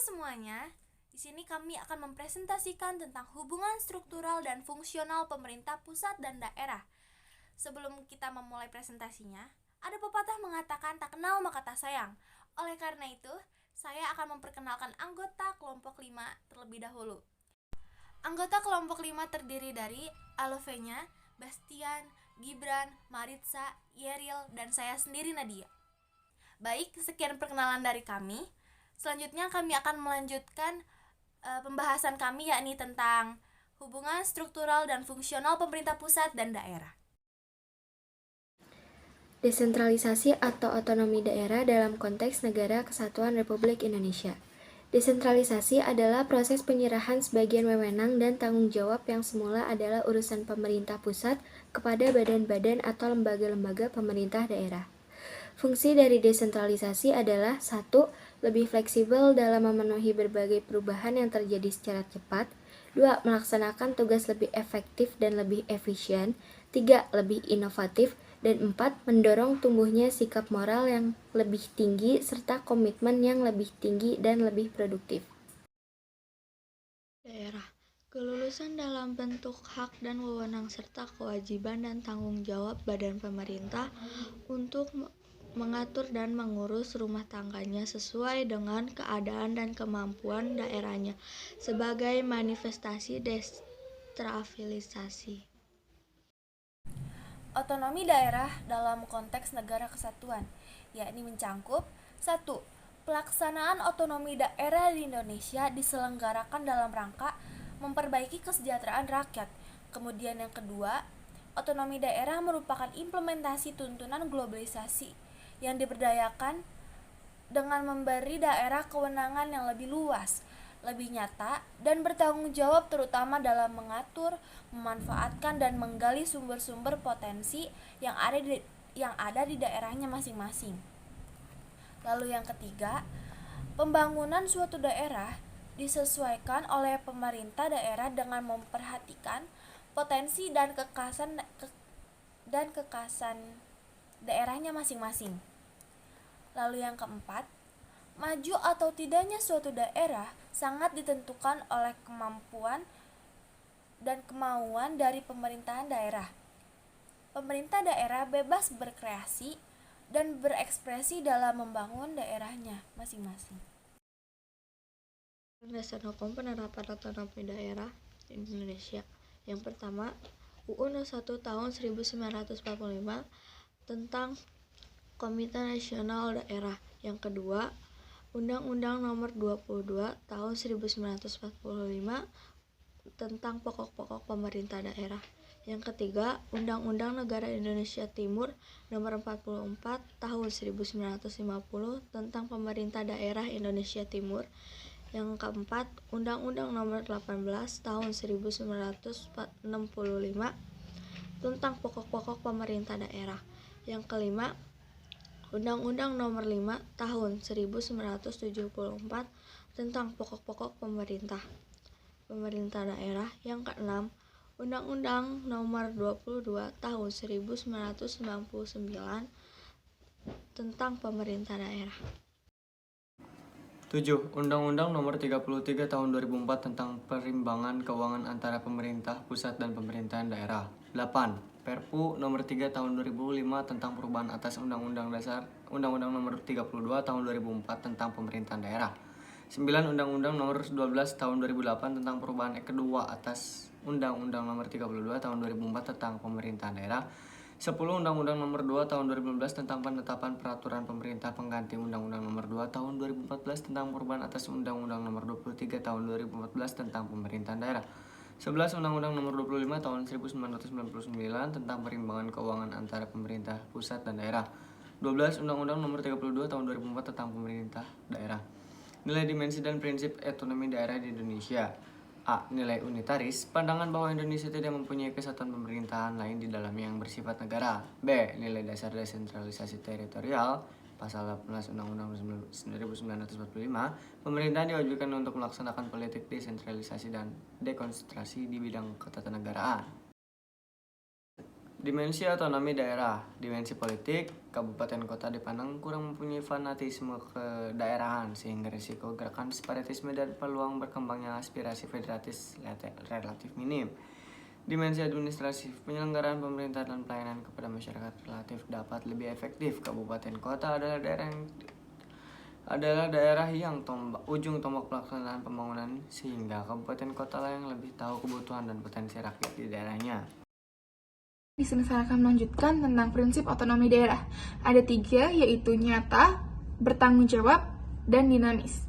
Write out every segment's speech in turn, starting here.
semuanya, di sini kami akan mempresentasikan tentang hubungan struktural dan fungsional pemerintah pusat dan daerah. Sebelum kita memulai presentasinya, ada pepatah mengatakan tak kenal maka tak sayang. Oleh karena itu, saya akan memperkenalkan anggota kelompok 5 terlebih dahulu. Anggota kelompok 5 terdiri dari Alovenya, Bastian, Gibran, Maritza, Yeril, dan saya sendiri Nadia. Baik, sekian perkenalan dari kami. Selanjutnya kami akan melanjutkan pembahasan kami yakni tentang hubungan struktural dan fungsional pemerintah pusat dan daerah. Desentralisasi atau otonomi daerah dalam konteks Negara Kesatuan Republik Indonesia. Desentralisasi adalah proses penyerahan sebagian wewenang dan tanggung jawab yang semula adalah urusan pemerintah pusat kepada badan-badan atau lembaga-lembaga pemerintah daerah. Fungsi dari desentralisasi adalah 1. Lebih fleksibel dalam memenuhi berbagai perubahan yang terjadi secara cepat. 2. Melaksanakan tugas lebih efektif dan lebih efisien. 3. Lebih inovatif. Dan 4. Mendorong tumbuhnya sikap moral yang lebih tinggi serta komitmen yang lebih tinggi dan lebih produktif. Daerah. Kelulusan dalam bentuk hak dan wewenang serta kewajiban dan tanggung jawab badan pemerintah untuk mengatur dan mengurus rumah tangganya sesuai dengan keadaan dan kemampuan daerahnya sebagai manifestasi desentralisasi. Otonomi daerah dalam konteks negara kesatuan, yakni mencangkup 1. Pelaksanaan otonomi daerah di Indonesia diselenggarakan dalam rangka memperbaiki kesejahteraan rakyat. Kemudian yang kedua, otonomi daerah merupakan implementasi tuntunan globalisasi yang diberdayakan dengan memberi daerah kewenangan yang lebih luas, lebih nyata, dan bertanggung jawab terutama dalam mengatur, memanfaatkan, dan menggali sumber-sumber potensi yang ada di daerahnya masing-masing. Lalu yang ketiga, pembangunan suatu daerah disesuaikan oleh pemerintah daerah dengan memperhatikan potensi dan kekhasan daerahnya masing-masing. Lalu yang keempat, maju atau tidaknya suatu daerah sangat ditentukan oleh kemampuan dan kemauan dari pemerintahan daerah. Pemerintah daerah bebas berkreasi dan berekspresi dalam membangun daerahnya masing-masing. Landasan hukum penerapan otonomi daerah di Indonesia. Yang pertama, UU No. 1 tahun 1945 tentang Komite Nasional Daerah. Yang kedua, Undang-Undang Nomor 22 Tahun 1945 tentang Pokok-pokok Pemerintah Daerah. Yang ketiga, Undang-Undang Negara Indonesia Timur Nomor 44 Tahun 1950 tentang Pemerintah Daerah Indonesia Timur. Yang keempat, Undang-Undang Nomor 18 Tahun 1965 tentang Pokok-pokok Pemerintah Daerah. Yang kelima, Undang-Undang Nomor 5 Tahun 1974 tentang Pokok-pokok Pemerintah Daerah. Yang keenam, Undang-Undang Nomor 22 Tahun 1999 tentang Pemerintah Daerah. 7. Undang-Undang Nomor 33 Tahun 2004 tentang Perimbangan Keuangan antara Pemerintah Pusat dan Pemerintahan Daerah. 8. Perpu Nomor 3 Tahun 2005 tentang perubahan atas Undang-Undang Dasar Undang-Undang Nomor 32 Tahun 2004 tentang Pemerintahan Daerah. 9. Undang-Undang Nomor 12 Tahun 2008 tentang perubahan kedua atas Undang-Undang Nomor 32 Tahun 2004 tentang Pemerintahan Daerah. 10. Undang-Undang Nomor 2 Tahun 2015 tentang penetapan peraturan pemerintah pengganti Undang-Undang Nomor 2 Tahun 2014 tentang perubahan atas Undang-Undang Nomor 23 Tahun 2014 tentang pemerintahan daerah. 11. Undang-Undang Nomor 25 Tahun 1999 tentang perimbangan keuangan antara pemerintah pusat dan daerah. 12. Undang-Undang Nomor 32 Tahun 2004 tentang pemerintah daerah. Nilai dimensi dan prinsip otonomi daerah di Indonesia. A. Nilai unitaris, pandangan bahwa Indonesia tidak mempunyai kesatuan pemerintahan lain di dalamnya yang bersifat negara. B. Nilai dasar desentralisasi teritorial, pasal 18 Undang-Undang 1945, pemerintahan diwajibkan untuk melaksanakan politik desentralisasi dan dekonsentrasi di bidang ketatanegaraan. Dimensi otonomi daerah. Dimensi politik, kabupaten kota dipandang kurang mempunyai fanatisme kedaerahan sehingga risiko gerakan separatisme dan peluang berkembangnya aspirasi federatis relatif minim. Dimensi administratif, penyelenggaraan pemerintahan dan pelayanan kepada masyarakat relatif dapat lebih efektif. Kabupaten kota adalah daerah yang ujung tombak pelaksanaan pembangunan, sehingga kabupaten kota lah yang lebih tahu kebutuhan dan potensi rakyat di daerahnya. Di sini saya akan melanjutkan tentang prinsip otonomi daerah. Ada 3, yaitu nyata, bertanggung jawab, dan dinamis.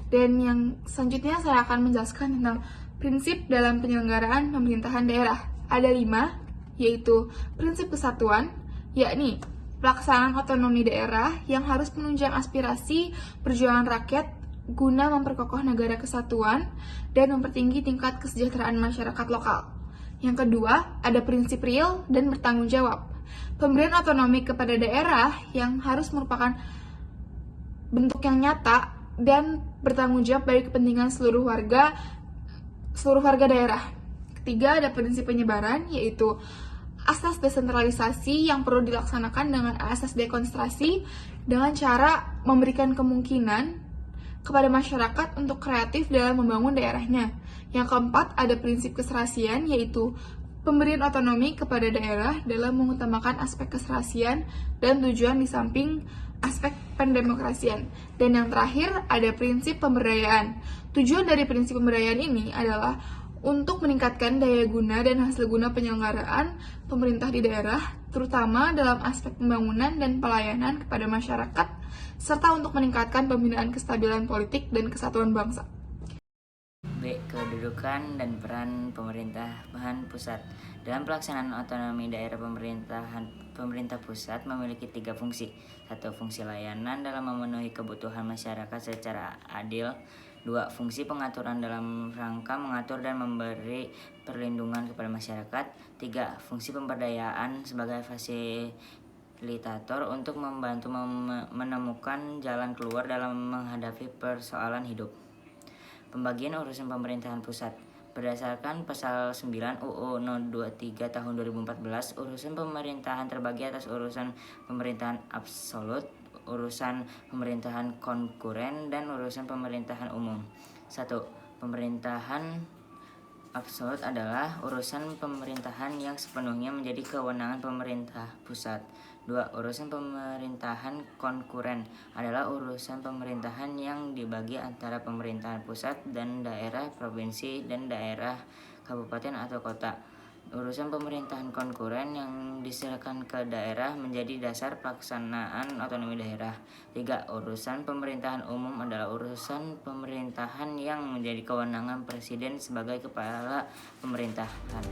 Dan yang selanjutnya saya akan menjelaskan tentang prinsip dalam penyelenggaraan pemerintahan daerah. Ada 5, yaitu prinsip kesatuan, yakni pelaksanaan otonomi daerah yang harus menunjang aspirasi perjuangan rakyat guna memperkokoh negara kesatuan dan mempertinggi tingkat kesejahteraan masyarakat lokal. Yang kedua, ada prinsip real dan bertanggung jawab. Pemberian otonomi kepada daerah yang harus merupakan bentuk yang nyata dan bertanggung jawab bagi kepentingan seluruh warga daerah. Ketiga, ada prinsip penyebaran, yaitu asas desentralisasi yang perlu dilaksanakan dengan asas dekonsentrasi dengan cara memberikan kemungkinan kepada masyarakat untuk kreatif dalam membangun daerahnya. Yang keempat, ada prinsip keserasian, yaitu pemberian otonomi kepada daerah dalam mengutamakan aspek keserasian dan tujuan di samping aspek pendemokrasian. Dan yang terakhir, ada prinsip pemberdayaan. Tujuan dari prinsip pemberdayaan ini adalah untuk meningkatkan daya guna dan hasil guna penyelenggaraan pemerintah di daerah, terutama dalam aspek pembangunan dan pelayanan kepada masyarakat, serta untuk meningkatkan pembinaan kestabilan politik dan kesatuan bangsa. B. Kedudukan dan peran pemerintahan pusat. Dalam pelaksanaan otonomi daerah, pemerintah pusat memiliki 3 fungsi. 1. Fungsi layanan dalam memenuhi kebutuhan masyarakat secara adil. 2. Fungsi pengaturan dalam rangka mengatur dan memberi perlindungan kepada masyarakat. 3. Fungsi pemberdayaan sebagai fasilitator untuk membantu menemukan jalan keluar dalam menghadapi persoalan hidup. Pembagian urusan pemerintahan pusat. Berdasarkan Pasal 9 UU No 23 Tahun 2014, urusan pemerintahan terbagi atas urusan pemerintahan absolut, urusan pemerintahan konkuren, dan urusan pemerintahan umum. 1. Pemerintahan absolut adalah urusan pemerintahan yang sepenuhnya menjadi kewenangan pemerintah pusat. 2. Urusan pemerintahan konkuren adalah urusan pemerintahan yang dibagi antara pemerintahan pusat dan daerah, provinsi, dan daerah, kabupaten atau kota. Urusan pemerintahan konkuren yang diserahkan ke daerah menjadi dasar pelaksanaan otonomi daerah. 3. Urusan pemerintahan umum adalah urusan pemerintahan yang menjadi kewenangan presiden sebagai kepala pemerintahan.